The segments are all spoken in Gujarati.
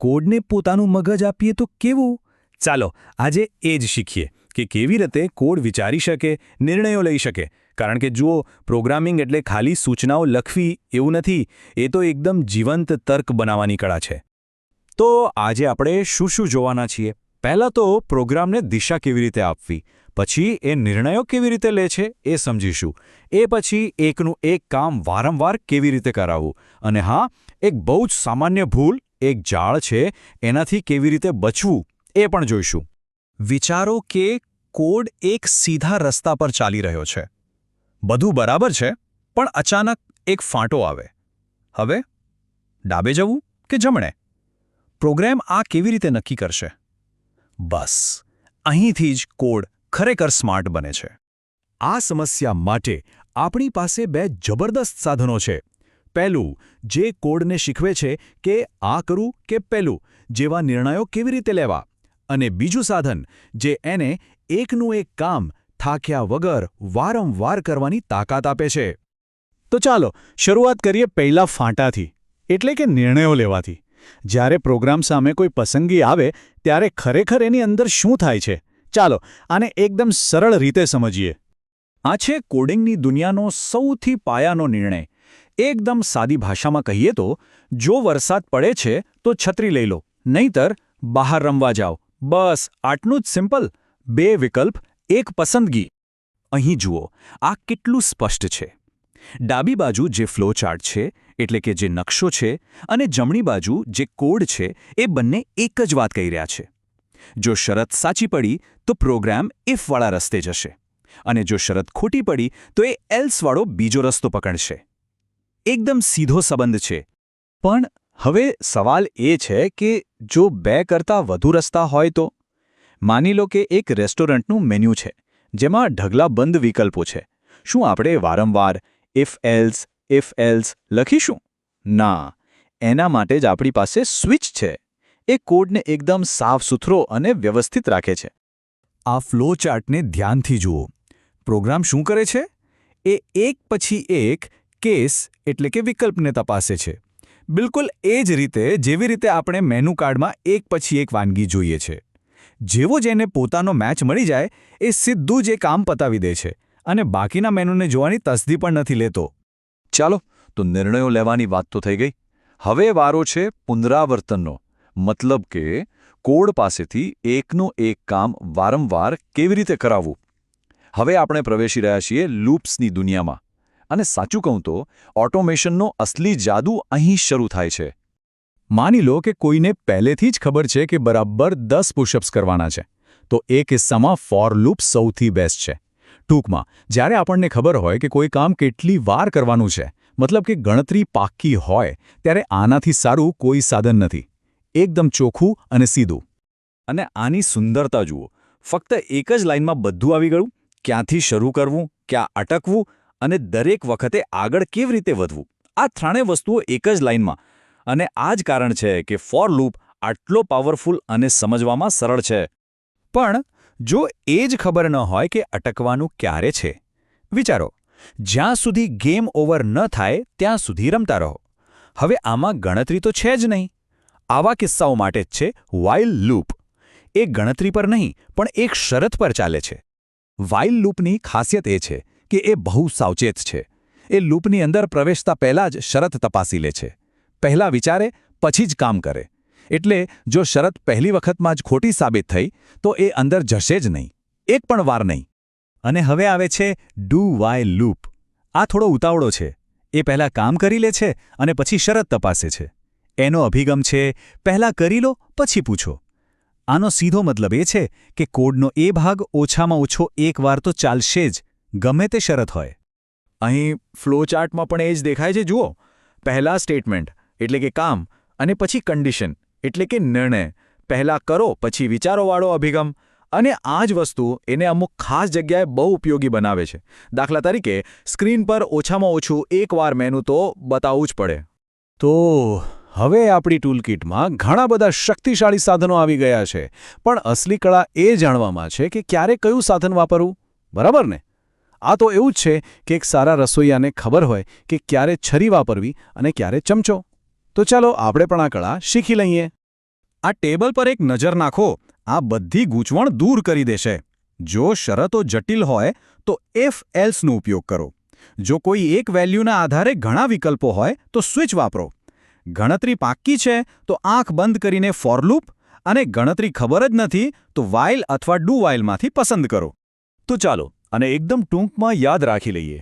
કોડને પોતાનું મગજ આપીએ તો કેવું? ચાલો આજે એ જ શીખીએ કે કેવી રીતે કોડ વિચારી શકે, નિર્ણયો લઈ શકે. કારણ કે જુઓ, પ્રોગ્રામિંગ એટલે ખાલી સૂચનાઓ લખવી એવું નથી, એ તો એકદમ જીવંત તર્ક બનાવવાની કળા છે. તો આજે આપણે શું જોવાના છીએ? પહેલાં તો પ્રોગ્રામને દિશા કેવી રીતે આપવી, પછી એ નિર્ણયો કેવી રીતે લે છે એ સમજીશું. એ પછી એકનું એક કામ વારંવાર કેવી રીતે કરાવવું, અને હા, એક બહુ જ સામાન્ય ભૂલ, એક જાળ છે, એનાથી કેવી રીતે બચવું એ પણ જોઈશું. વિચારો કે કોડ એક સીધા રસ્તા પર ચાલી રહ્યો છે. બધું બરાબર છે, પણ અચાનક એક ફાંટો આવે. હવે ડાબે જવું કે જમણે? પ્રોગ્રામ આ કેવી રીતે નક્કી કરશે? બસ અહીંથી જ કોડ ખરેખર સ્માર્ટ બને છે. આ સમસ્યા માટે આપણી પાસે બે જબરદસ્ત સાધનો છે. પહેલું, જે કોડને શીખવે છે કે આ કરું કે પેલું જેવા નિર્ણયો કેવી રીતે લેવા, અને બીજું સાધન, જે એને એકનું એક કામ થાક્યા વગર વારંવાર કરવાની તાકાત આપે છે. તો ચાલો શરૂઆત કરીએ પહેલા ફાંટાથી, એટલે કે નિર્ણયો લેવાથી. જ્યારે પ્રોગ્રામ સામે કોઈ પસંદગી આવે ત્યારે ખરેખર એની અંદર શું થાય છે? ચાલો આને એકદમ સરળ રીતે સમજીએ. આ છે કોડિંગની દુનિયાનો સૌથી પાયાનો નિર્ણય. એકદમ સાદી ભાષામાં કહીએ તો, જો વરસાદ પડે છે તો છત્રી લઈ લો, નહીંતર બહાર રમવા જાઓ. બસ આટલું જ સિમ્પલ. બે વિકલ્પ, એક પસંદગી. અહીં જુઓ, આ કેટલું સ્પષ્ટ છે. ડાબી બાજુ જે ફ્લોચાર્ટ છે, એટલે કે જે નકશો છે, અને જમણી બાજુ જે કોડ છે, એ બંને એક જ વાત કહી રહ્યા છે. જો શરત સાચી પડી તો પ્રોગ્રામ ઇફવાળા રસ્તે જશે, અને જો શરત ખોટી પડી તો એ એલ્સવાળો બીજો રસ્તો પકડશે. એકદમ સીધો સંબંધ છે. પણ હવે સવાલ એ છે કે જો બે કરતાં વધુ રસ્તા હોય તો? માની લો કે એક રેસ્ટોરન્ટનું મેન્યુ છે, જેમાં ઢગલાબંધ વિકલ્પો છે. શું આપણે વારંવાર ઇફ એલ્સ લખીશું? ના, એના માટે જ આપણી પાસે સ્વિચ છે. એ કોડને એકદમ સાફ સુથરો અને વ્યવસ્થિત રાખે છે. આ ફ્લો ચાર્ટને ધ્યાનથી જુઓ. પ્રોગ્રામ શું કરે છે? એ એક પછી એક કેસ એટલે કે વિકલ્પને તપાસે છે. બિલકુલ એ જ રીતે જેવી રીતે આપણે મેનુ કાર્ડમાં એક પછી એક વાનગી જોઈએ છે. જેવો જેને પોતાનો મેચ મળી જાય, એ સીધું જ એ કામ પતાવી દે છે, અને બાકીના મેનુને જોવાની તસદી પણ નથી લેતો. ચાલો, તો નિર્ણયો લેવાની વાત તો થઈ ગઈ. હવે વારો છે પુનરાવર્તનનો. મતલબ કે કોડ પાસેથી એકનું એક કામ વારંવાર કેવી રીતે કરાવવું. હવે આપણે પ્રવેશી રહ્યા છીએ લૂપ્સની દુનિયામાં. અને સાચું કહું તો ઓટોમેશનનો અસલી જાદુ અહીં શરૂ થાય છે. માની લો કે કોઈને પહેલેથી જ ખબર છે કે બરાબર 10 પુશઅપ્સ કરવાના છે, તો એ કિસ્સામાં ફોર લૂપ સૌથી બેસ્ટ છે. ટૂંકમાં, જ્યારે આપણને ખબર હોય કે કોઈ કામ કેટલી વાર કરવાનું છે, મતલબ કે ગણતરી પાક્કી હોય, ત્યારે આનાથી સારું કોઈ સાધન નથી. એકદમ ચોખ્ખું અને સીધું. અને આની સુંદરતા જુઓ. ફક્ત એક જ લાઇનમાં બધું આવી ગયું. ક્યાંથી શરૂ કરવું, ક્યાં અટકવું, અને દરેક વખતે આગળ કેવી રીતે વધવું. આ ત્રણેય વસ્તુઓ એક જ લાઇનમાં. અને આ જ કારણ છે કે ફોર લૂપ આટલો પાવરફુલ અને સમજવામાં સરળ છે. પણ જો એ જ ખબર ન હોય કે અટકવાનું ક્યારે છે, વિચારો, જ્યાં સુધી ગેમ ઓવર ન થાય ત્યાં સુધી રમતા રહો. હવે આમાં ગણતરી તો છે જ નહીં. આવા કિસ્સાઓ માટે જ છે વાઇલ લૂપ. એ ગણતરી પર નહીં, પણ એક શરત પર ચાલે છે. વાઇલ લૂપની ખાસિયત એ છે કે એ બહુ સાવચેત છે. એ લૂપની અંદર પ્રવેશતા પહેલાં જ શરત તપાસી લે છે. પહેલાં વિચારે, પછી જ કામ કરે. એટલે જો શરત પહેલી વખતમાં જ ખોટી સાબિત થઈ, તો એ અંદર જશે જ નહીં, એક પણ વાર નહીં. અને હવે આવે છે ડુ વાઇલ લૂપ. આ થોડો ઉતાવળો છે. એ પહેલાં કામ કરી લે છે અને પછી શરત તપાસે છે. એનો અભિગમ છે પહેલાં કરી લો પછી પૂછો. આનો સીધો મતલબ એ છે કે કોડનો એ ભાગ ઓછામાં ઓછો એક વાર તો ચાલશે જ, ગમે તે શરત હોય. અહીં ફ્લોચાર્ટમાં પણ એ જ દેખાય છે. જુઓ, પહેલાં સ્ટેટમેન્ટ એટલે કે કામ, અને પછી કન્ડિશન એટલે કે નિર્ણય. પહેલાં કરો પછી વિચારોવાળો અભિગમ. અને આ જ વસ્તુ એને અમુક ખાસ જગ્યાએ બહુ ઉપયોગી બનાવે છે. દાખલા તરીકે સ્ક્રીન પર ઓછામાં ઓછું એકવાર મેનુ તો બતાવવું જ પડે. તો હવે આપણી ટૂલકિટમાં ઘણા બધા શક્તિશાળી સાધનો આવી ગયા છે, પણ અસલી કળા એ જાણવામાં છે કે ક્યારે કયું સાધન વાપરવું. બરાબર ને? આ તો એવું જ છે કે એક સારા રસોઈયાને ખબર હોય કે ક્યારે છરી વાપરવી અને ક્યારે ચમચો. તો ચાલો આપણે પણ આ કળા શીખી લઈએ. આ ટેબલ પર એક નજર નાખો, આ બધી ગૂંચવણ દૂર કરી દેશે. જો શરતો જટિલ હોય તો ઇફ એલ્સનો ઉપયોગ કરો. જો કોઈ એક વેલ્યુના આધારે ઘણા વિકલ્પો હોય તો સ્વિચ વાપરો. ગણતરી પાક્કી છે તો આંખ બંધ કરીને ફોર લૂપ, અને ગણતરી ખબર જ નથી તો વાઇલ અથવા ડુ વાઇલમાંથી પસંદ કરો. તો ચાલો અને એકદમ ટૂંકમાં યાદ રાખી લઈએ.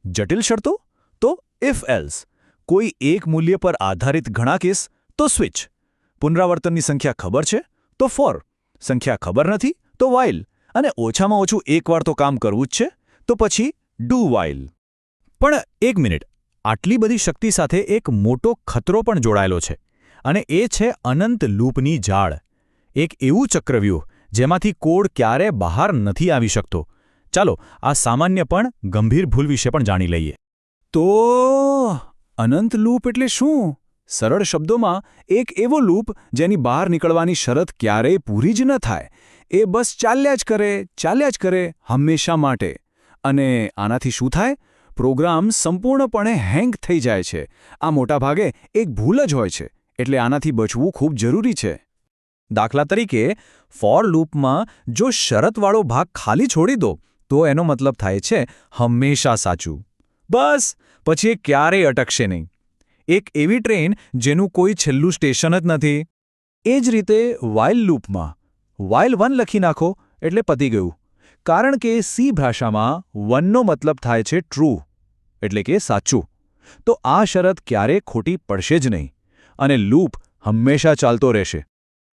જટિલ શરતો તો ઇફ એલ્સ, કોઈ એક મૂલ્ય પર આધારિત ઘણા કેસ તો સ્વિચ, પુનરાવર્તનની સંખ્યા ખબર છે તો ફોર, સંખ્યા ખબર નથી તો વાઇલ, અને ઓછામાં ઓછું એકવાર તો કામ કરવું જ છે તો પછી ડુ વાઇલ. પણ એક મિનિટ, આટલી બધી શક્તિ સાથે એક મોટો ખતરો પણ જોડાયેલો છે, અને એ છે અનંત લૂપની જાળ. એક એવું ચક્રવ્યૂહ જેમાંથી કોડ ક્યારે બહાર નથી આવી શકતો. ચાલો આ સામાન્ય પણ ગંભીર ભૂલ વિશે પણ જાણી લઈએ. તો અનંત લૂપ એટલે શું? સરળ શબ્દોમાં, એક એવો લૂપ જેની બહાર નીકળવાની શરત ક્યારેય પૂરી જ ન થાય. એ બસ ચાલ્યા જ કરે હંમેશા માટે. અને આનાથી શું થાય? પ્રોગ્રામ સંપૂર્ણપણે હેંગ થઈ જાય છે. આ મોટાભાગે એક ભૂલ જ હોય છે, એટલે આનાથી બચવું ખૂબ જરૂરી છે. દાખલા તરીકે, ફોર લૂપમાં જો શરતવાળો ભાગ ખાલી છોડી દો તો એનો મતલબ થાય છે હંમેશા સાચું. બસ પછી એ ક્યારેય અટકશે નહીં. એક એવી ટ્રેન જેનું કોઈ છેલ્લું સ્ટેશન જ નથી. એ જ રીતે વાઇલ લૂપમાં વાઇલ 1 લખી નાખો એટલે પતી ગયું. કારણ કે સી ભાષામાં 1નો મતલબ થાય છે ટ્રુ, એટલે કે સાચું. તો આ શરત ક્યારેય ખોટી પડશે જ નહીં, અને લૂપ હંમેશા ચાલતો રહેશે.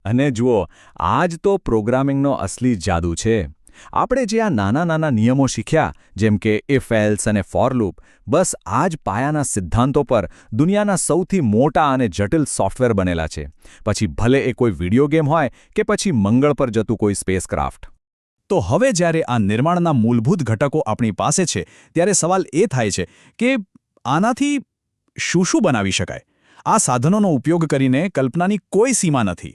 અને જુઓ, આ જ તો પ્રોગ્રામિંગનો અસલી જાદુ છે. આપણે જે આ નાના નિયમો શીખ્યા, જેમ કે ઇફ એલ્સ અને ફોર લૂપ, બસ આ જ પાયાના સિદ્ધાંતો પર દુનિયાના સૌથી મોટા અને જટિલ સોફ્ટવેર બનેલા છે. પછી ભલે એ કોઈ વિડિયો ગેમ હોય કે પછી મંગળ પર જતું કોઈ સ્પેસક્રાફ્ટ. તો હવે જ્યારે આ નિર્માણના મૂળભૂત ઘટકો આપણી પાસે છે, ત્યારે સવાલ એ થાય છે કે આનાથી શું બનાવી શકાય? આ સાધનોનો ઉપયોગ કરીને કલ્પનાની કોઈ સીમા નથી.